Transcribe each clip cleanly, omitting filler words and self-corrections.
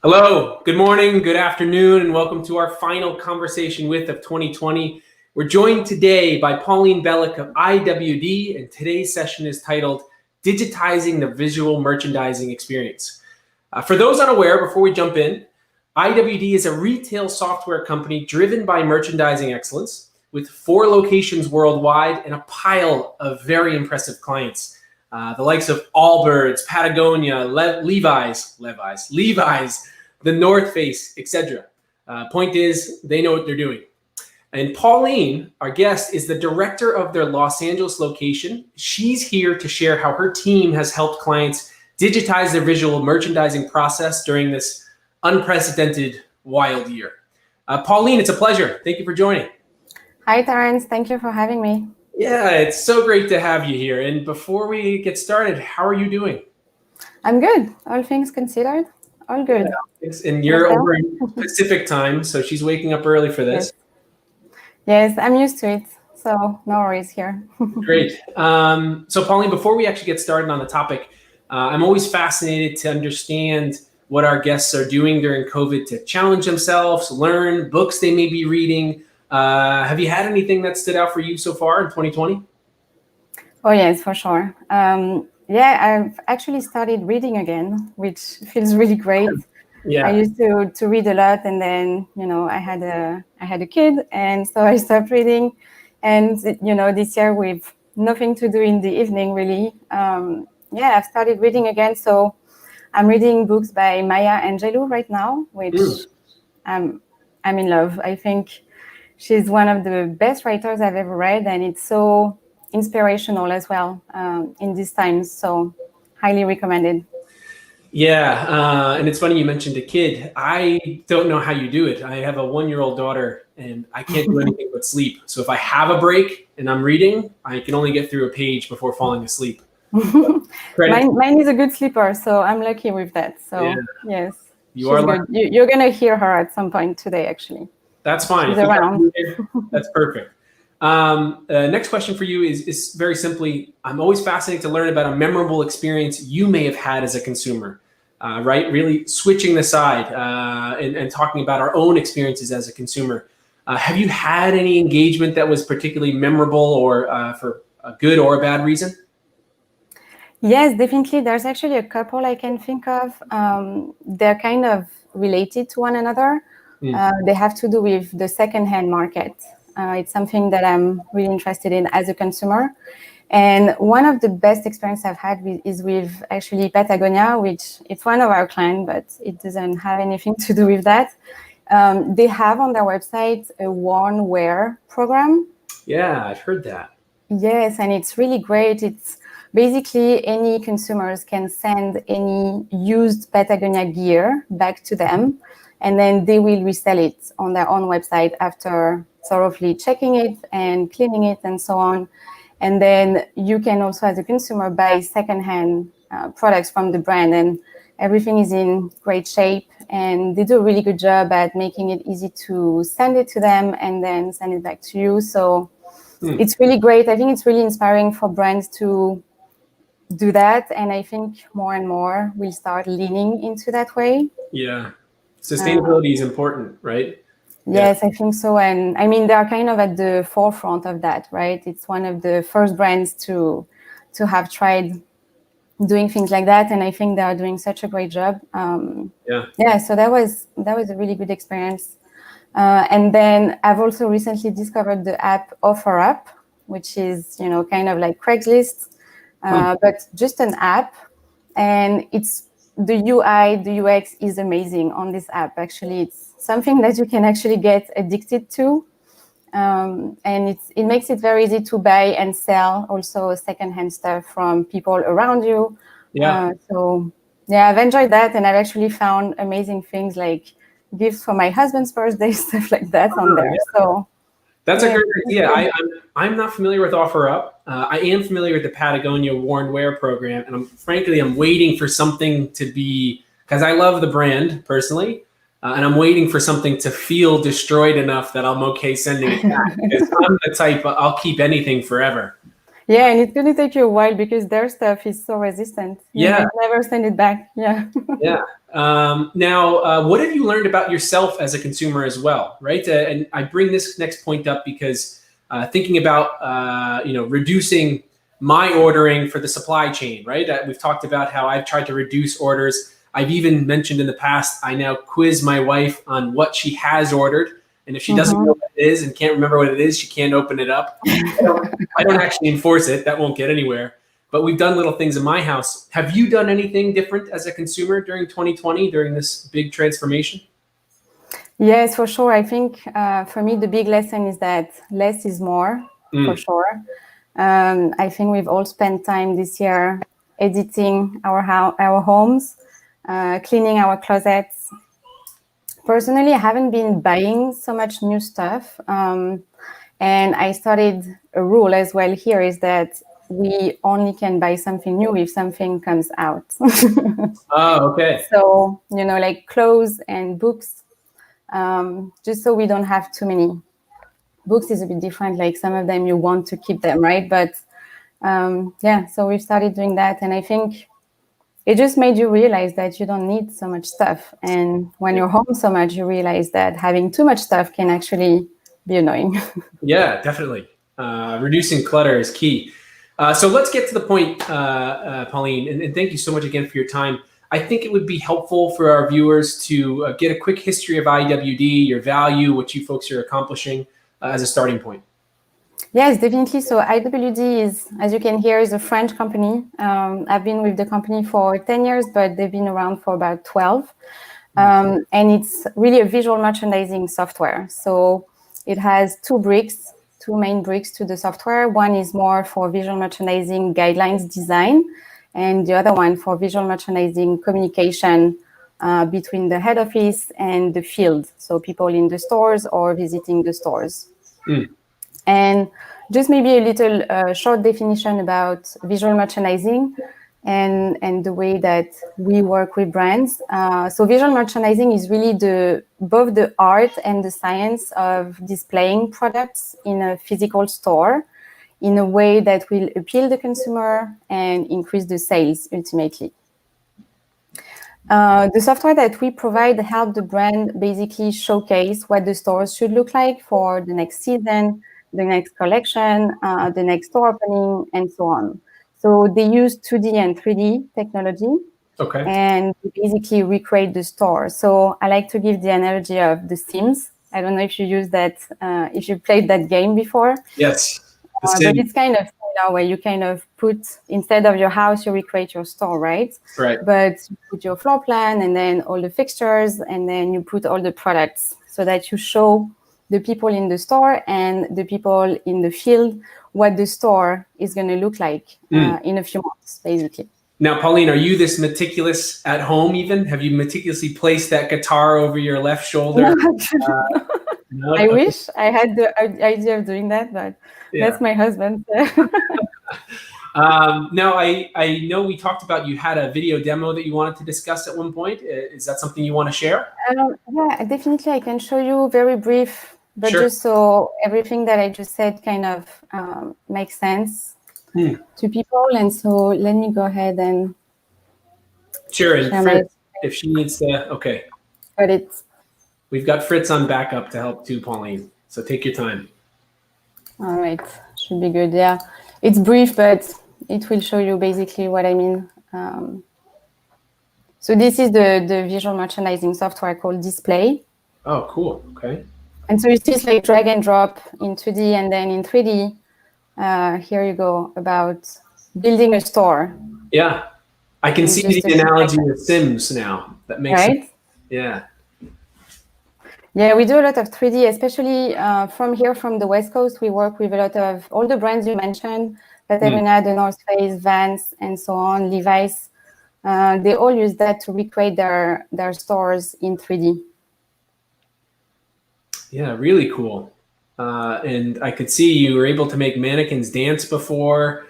Hello, good morning, good afternoon, and welcome to our final conversation of 2020. We're joined today by Pauline Bellocq of IWD, and today's session is titled Digitizing the Visual Merchandising Experience. For those unaware, before we jump in, IWD is a retail software company driven by merchandising excellence with 4 locations worldwide and a pile of very impressive clients. The likes of Allbirds, Patagonia, Levi's, the North Face, etc. Point is, they know what they're doing. And Pauline, our guest, is the director of their Los Angeles location. She's here to share how her team has helped clients digitize their visual merchandising process during this unprecedented, wild year. Pauline, it's a pleasure. Thank you for joining. Hi, Terrence. Thank you for having me. Yeah, it's so great to have you here. And before we get started, how are you doing? I'm good. All things considered, all good. Yeah, and you're over in Pacific time, so she's waking up early for this. Yes, I'm used to it, so no worries here. Great. So Pauline, before we actually get started on the topic, I'm always fascinated to understand what our guests are doing during COVID to challenge themselves, learn books they may be reading. Have you had anything that stood out for you so far in 2020? Oh, yes, for sure. Yeah, I've actually started reading again, which feels really great. Yeah. I used to read a lot, and then I had a kid, and so I stopped reading. And this year with nothing to do in the evening, really. Yeah, I've started reading again. So I'm reading books by Maya Angelou right now, which I'm in love. I think she's one of the best writers I've ever read, and it's so inspirational as well in these times. So highly recommended. Yeah, and it's funny you mentioned a kid. I don't know how you do it. I have a 1-year-old daughter, and I can't do anything but sleep. So if I have a break and I'm reading, I can only get through a page before falling asleep. Mine is a good sleeper, so I'm lucky with that. So yeah. Yes, you're good. You're gonna hear her at some point today, actually. That's fine. She's around. That's perfect. Next question for you is very simply, I'm always fascinated to learn about a memorable experience you may have had as a consumer, right? Really switching the side and talking about our own experiences as a consumer. Have you had any engagement that was particularly memorable or for a good or a bad reason? Yes, definitely. There's actually a couple I can think of. They're kind of related to one another. They have to do with the secondhand market. It's something that I'm really interested in as a consumer. And one of the best experiences I've had is with actually Patagonia, which it's one of our clients, but it doesn't have anything to do with that. They have on their website a worn wear program. Yeah, I've heard that. Yes, and it's really great. It's basically any consumers can send any used Patagonia gear back to them, and then they will resell it on their own website after thoroughly checking it and cleaning it and so on. And then you can also, as a consumer, buy secondhand products from the brand, and everything is in great shape. And they do a really good job at making it easy to send it to them and then send it back to you. So it's really great. I think it's really inspiring for brands to do that. And I think more and more will start leaning into that way. Yeah. Sustainability is important, right? Yes, I think so. And I mean, they're kind of at the forefront of that, right? It's one of the first brands to have tried doing things like that. And I think they are doing such a great job. Yeah, so that was a really good experience. And then I've also recently discovered the app OfferUp, which is, kind of like Craigslist, but just an app. And it's the UI, the UX is amazing on this app. Actually, it's something that you can actually get addicted to. And it makes it very easy to buy and sell also secondhand stuff from people around you. Yeah. So yeah, I've enjoyed that. And I've actually found amazing things like gifts for my husband's birthday, stuff like that on there. So that's a great idea. I'm not familiar with OfferUp. I am familiar with the Patagonia worn wear program, and I'm waiting for something to be, because I love the brand personally, and I'm waiting for something to feel destroyed enough that I'm okay sending it back. Because I'm the type, I'll keep anything forever. Yeah, and it's going to take you a while because their stuff is so resistant. You never send it back. Yeah. Yeah. Now, what have you learned about yourself as a consumer as well, right? And I bring this next point up because thinking about reducing my ordering for the supply chain, right? We've talked about how I've tried to reduce orders. I've even mentioned in the past, I now quiz my wife on what she has ordered. And if she doesn't know what it is and can't remember what it is, she can't open it up. I don't actually enforce it. That won't get anywhere. But we've done little things in my house. Have you done anything different as a consumer during 2020, during this big transformation? Yes, for sure. I think for me, the big lesson is that less is more, for sure. I think we've all spent time this year editing our homes, cleaning our closets. Personally, I haven't been buying so much new stuff. And I started a rule as well here is that we only can buy something new if something comes out. Oh, okay. So, like clothes and books, just so we don't have too many. Books is a bit different. Like some of them you want to keep them, right? But so we've started doing that. And I think it just made you realize that you don't need so much stuff. And when you're home so much, you realize that having too much stuff can actually be annoying. Yeah, definitely. Reducing clutter is key. So let's get to the point, Pauline, and thank you so much again for your time. I think it would be helpful for our viewers to get a quick history of IWD, your value, what you folks are accomplishing as a starting point. Yes, definitely. So IWD is, as you can hear, is a French company. I've been with the company for 10 years, but they've been around for about 12. And it's really a visual merchandising software. So it has two main bricks to the software. One is more for visual merchandising guidelines design, and the other one for visual merchandising communication between the head office and the field. So people in the stores or visiting the stores. And just maybe a little short definition about visual merchandising and the way that we work with brands. So visual merchandising is really both the art and the science of displaying products in a physical store in a way that will appeal the consumer and increase the sales ultimately. The software that we provide help the brand basically showcase what the stores should look like for the next season, the next collection, the next store opening, and so on. So they use 2D and 3D technology, and they basically recreate the store. So I like to give the analogy of The Sims. I don't know if you use that, if you played that game before. Yes. But it's kind of where you kind of put, instead of your house, you recreate your store, right? Right. But you put your floor plan and then all the fixtures, and then you put all the products so that you show the people in the store and the people in the field what the store is going to look like in a few months, basically. Now, Pauline, are you this meticulous at home even? Have you meticulously placed that guitar over your left shoulder? No? I wish I had the idea of doing that, but that's my husband. Now, I know we talked about you had a video demo that you wanted to discuss at one point. Is that something you want to share? Yeah, definitely. I can show you very brief, but just so everything that I just said kind of makes sense to people. And so let me go ahead and share Fritz, if she needs to. Okay. Got it. We've got Fritz on backup to help too, Pauline. So take your time. All right. Should be good. Yeah. It's brief, but it will show you basically what I mean. So this is the visual merchandising software called Display. Oh, cool. Okay. And so it's just like drag and drop in 2D and then in 3D. Here you go about building a store. Yeah. I can see the analogy with Sims now. That makes sense. Yeah. Yeah, we do a lot of 3D, especially from the West Coast. We work with a lot of all the brands you mentioned, Patagonia, The North Face, Vans, and so on, Levi's. They all use that to recreate their stores in 3D. Yeah, really cool. And I could see you were able to make mannequins dance before.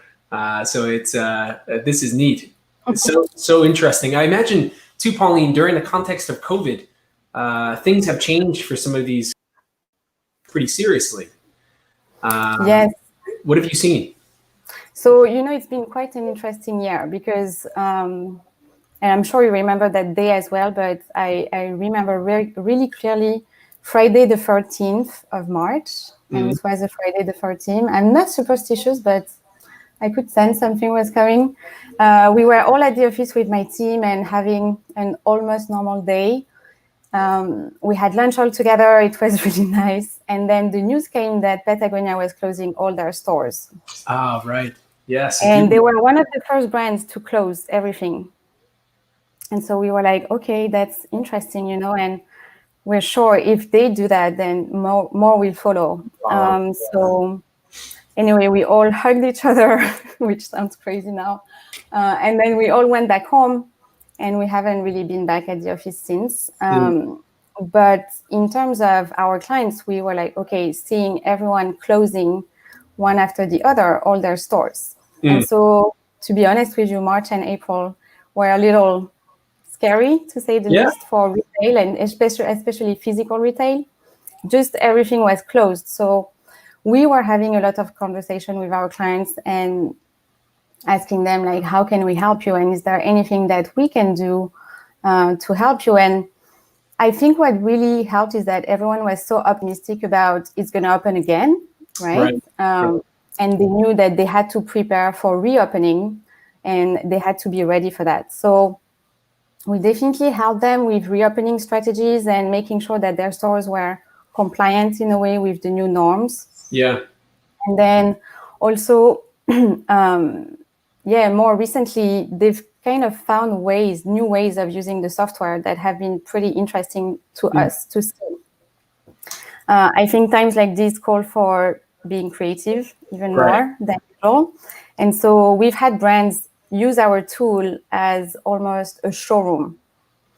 So it's this is neat. It's so interesting. I imagine too, Pauline, during the context of COVID, things have changed for some of these pretty seriously. Yes. What have you seen? So, it's been quite an interesting year because And I'm sure you remember that day as well, but I remember really clearly Friday the 13th of March, and it was a Friday the 13th. I'm not superstitious, but I could sense something was coming. We were all at the office with my team and having an almost normal day. We had lunch all together. It was really nice. And then the news came that Patagonia was closing all their stores. Ah, right. Yes. And they were one of the first brands to close everything. And so we were like, okay, that's interesting, and we're sure if they do that, then more will follow. So anyway, we all hugged each other, which sounds crazy now. And then we all went back home, and we haven't really been back at the office since. But in terms of our clients, we were like, okay, seeing everyone closing one after the other, all their stores. And so, to be honest with you, March and April were a little scary, to say the least, for retail, and especially physical retail. Just everything was closed. So we were having a lot of conversation with our clients and asking them, like, how can we help you? And is there anything that we can do to help you? And I think what really helped is that everyone was so optimistic about it's going to open again, right? And they knew that they had to prepare for reopening, and they had to be ready for that. So we definitely helped them with reopening strategies and making sure that their stores were compliant in a way with the new norms. Yeah. And then also, more recently, they've kind of found new ways of using the software that have been pretty interesting to us to see. I think times like this call for being creative even more than usual. And so we've had brands use our tool as almost a showroom.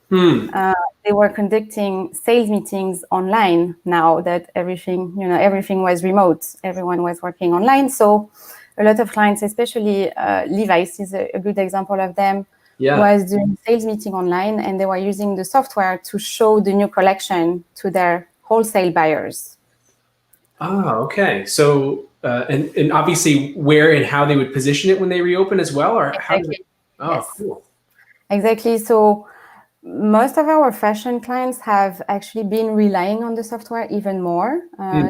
They were conducting sales meetings online now that everything was remote. Everyone was working online. So a lot of clients, especially Levi's is a good example of them, was doing sales meeting online, and they were using the software to show the new collection to their wholesale buyers. Ah, okay. So, and obviously where and how they would position it when they reopen as well, or how? Yes. Cool. Exactly. So most of our fashion clients have actually been relying on the software even more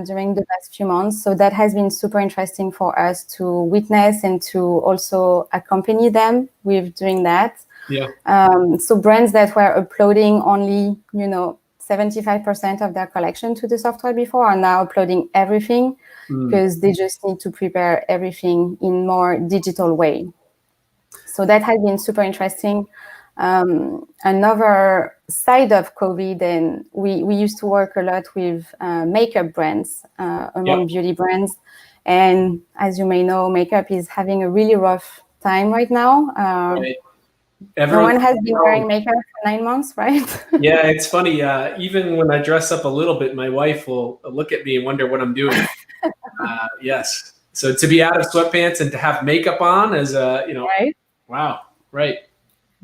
during the past few months. So that has been super interesting for us to witness and to also accompany them with doing that. Yeah. So brands that were uploading only, 75% of their collection to the software before are now uploading everything because they just need to prepare everything in more digital way. So that has been super interesting. Another side of COVID, and we used to work a lot with makeup brands, among beauty brands. And as you may know, makeup is having a really rough time right now. No one has been wearing makeup for 9 months, right? Yeah, it's funny. Even when I dress up a little bit, my wife will look at me and wonder what I'm doing. Yes. So to be out of sweatpants and to have makeup on is, right? Wow. Right.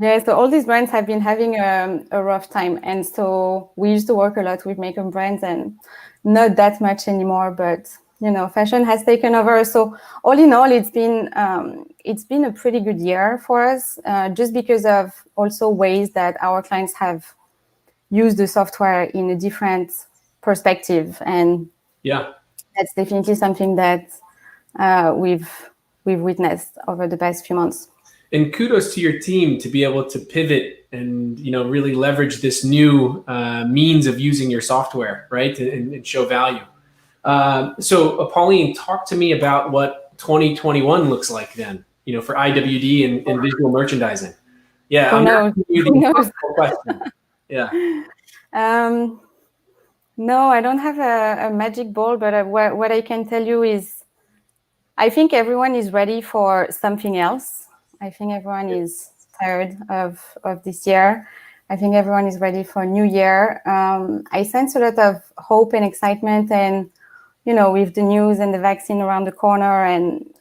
Yeah, so all these brands have been having a rough time. And so we used to work a lot with makeup brands, and not that much anymore, but fashion has taken over. So all in all, it's been a pretty good year for us, just because of also ways that our clients have used the software in a different perspective. And that's definitely something that we've witnessed over the past few months. And kudos to your team to be able to pivot and really leverage this new means of using your software, right, and show value. So Pauline, talk to me about what 2021 looks like then, for IWD and visual merchandising. Yeah, Who knows? Who knows? Question. Yeah. No, I don't have a magic ball, but what I can tell you is I think everyone is ready for something else. I think everyone is tired of this year. I think everyone is ready for a new year. I sense a lot of hope and excitement, and with the news and the vaccine around the corner, and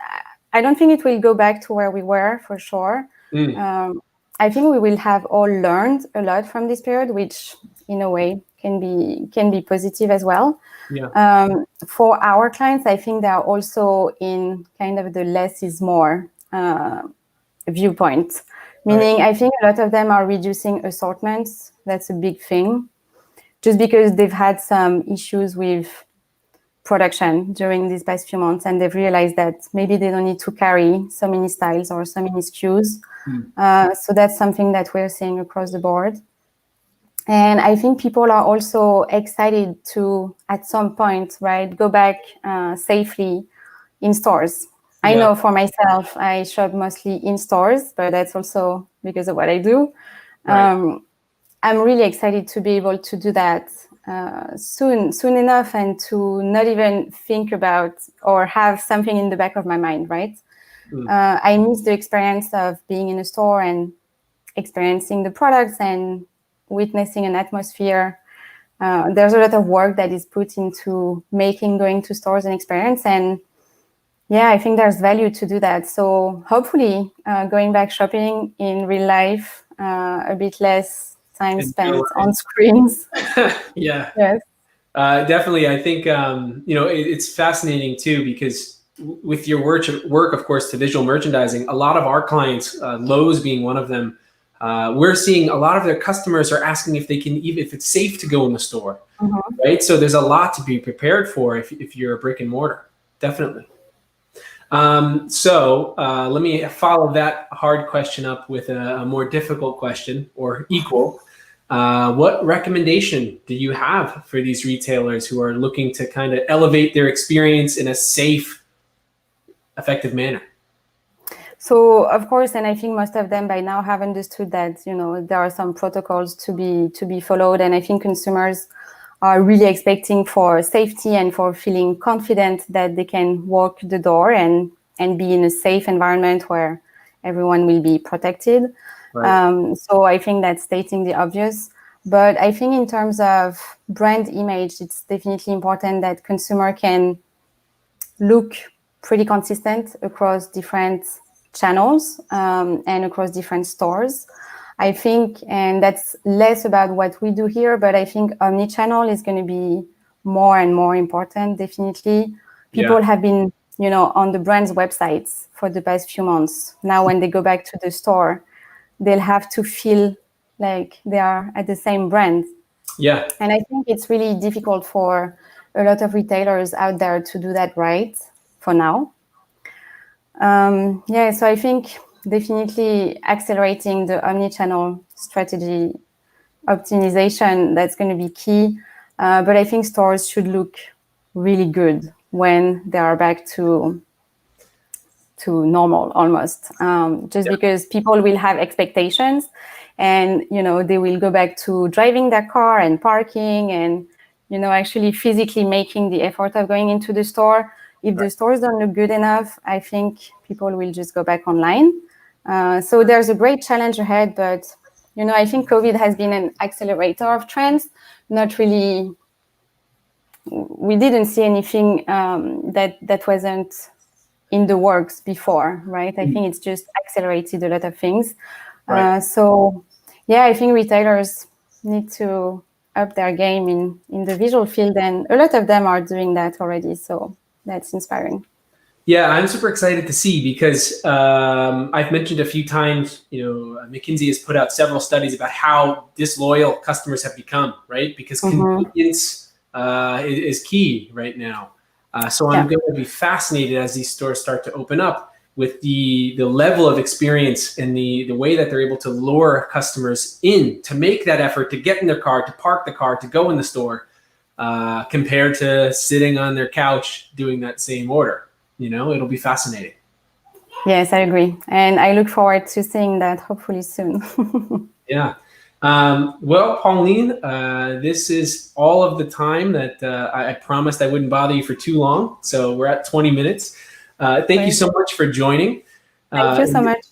I don't think it will go back to where we were for sure. I think we will have all learned a lot from this period, which in a way can be positive as well. Yeah. For our clients, I think they are also in kind of the less is more viewpoint, Meaning, I think a lot of them are reducing assortments. That's a big thing, just because they've had some issues with production during these past few months, and they've realized that maybe they don't need to carry so many styles or so many SKUs. So that's something that we're seeing across the board. And I think people are also excited to, at some point, right, go back safely in stores. I know for myself, I shop mostly in stores, but that's also because of what I do. Right. I'm really excited to be able to do that soon enough, and to not even think about or have something in the back of my mind, right? I miss the experience of being in a store and experiencing the products and witnessing an atmosphere. There's a lot of work that is put into making going to stores an experience, and yeah, I think there's value to do that. So hopefully going back shopping in real life, a bit less time spent on screens. Yeah. Yes. Definitely. I think, it's fascinating too, because with your work, of course, to visual merchandising, a lot of our clients, Lowe's being one of them, we're seeing a lot of their customers are asking if it's safe to go in the store, right? So there's a lot to be prepared for if you're a brick and mortar, definitely. So let me follow that hard question up with a more difficult question, or equal. What recommendation do you have for these retailers who are looking to kind of elevate their experience in a safe, effective manner? So of course, and I think most of them by now have understood that, there are some protocols to be followed, and I think consumers are really expecting for safety and for feeling confident that they can walk the door and be in a safe environment where everyone will be protected. Right. So I think that's stating the obvious. But I think in terms of brand image, it's definitely important that consumer can look pretty consistent across different channels and across different stores. I think, and that's less about what we do here, but I think omnichannel is going to be more and more important, definitely. People have been, on the brand's websites for the past few months. Now, when they go back to the store, they'll have to feel like they are at the same brand. Yeah. And I think it's really difficult for a lot of retailers out there to do that right for now. So I think definitely accelerating the omnichannel strategy optimization, that's going to be key. But I think stores should look really good when they are back to normal, almost. Because people will have expectations, and they will go back to driving their car and parking and actually physically making the effort of going into the store. If the stores don't look good enough, I think people will just go back online. So there's a great challenge ahead, but I think COVID has been an accelerator of trends. Not really, we didn't see anything that wasn't in the works before, right? I think it's just accelerated a lot of things. So yeah, I think retailers need to up their game in the visual field, and a lot of them are doing that already. So that's inspiring. Yeah, I'm super excited to see, because I've mentioned a few times, McKinsey has put out several studies about how disloyal customers have become, right? Because convenience is key right now. So I'm going to be fascinated as these stores start to open up with the level of experience and the way that they're able to lure customers in to make that effort to get in their car, to park the car, to go in the store, compared to sitting on their couch doing that same order. It'll be fascinating. Yes, I agree. And I look forward to seeing that hopefully soon. Yeah. Well, Pauline, this is all of the time that I promised I wouldn't bother you for too long. So we're at 20 minutes. Thank you so much for joining. Thank you so much.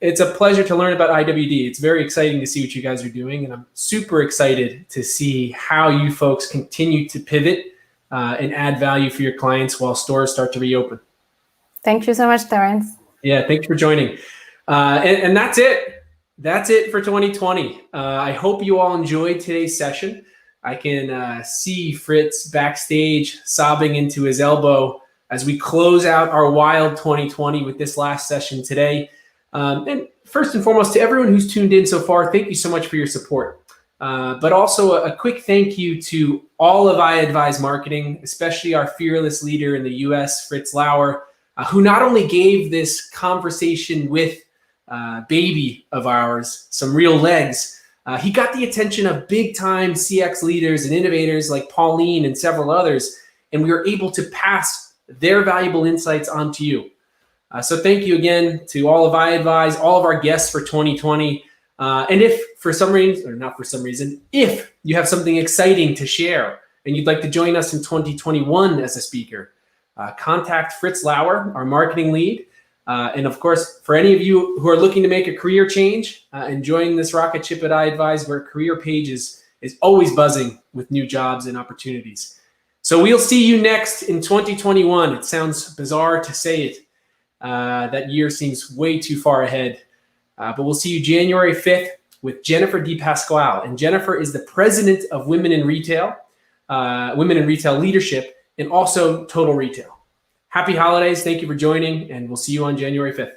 It's a pleasure to learn about IWD. It's very exciting to see what you guys are doing. And I'm super excited to see how you folks continue to pivot and add value for your clients while stores start to reopen. Thank you so much, Terrence. Yeah, thanks for joining. And that's it. That's it for 2020. I hope you all enjoyed today's session. I can see Fritz backstage sobbing into his elbow as we close out our wild 2020 with this last session today. And first and foremost, to everyone who's tuned in so far, thank you so much for your support. But also a quick thank you to all of iAdvise Marketing, especially our fearless leader in the US, Fritz Lauer, who not only gave this conversation with baby of ours some real legs, he got the attention of big-time CX leaders and innovators like Pauline and several others, and we were able to pass their valuable insights on to you. So thank you again to all of iAdvise, all of our guests for 2020. And if for some reason, or not for some reason, if you have something exciting to share and you'd like to join us in 2021 as a speaker, contact Fritz Lauer, our marketing lead. And of course, for any of you who are looking to make a career change and join this rocket ship at iAdvise, where career page is always buzzing with new jobs and opportunities. So we'll see you next in 2021. It sounds bizarre to say it. That year seems way too far ahead. But we'll see you January 5th with Jennifer DePasquale. And Jennifer is the president of Women in Retail Leadership, and also Total Retail. Happy holidays. Thank you for joining, and we'll see you on January 5th.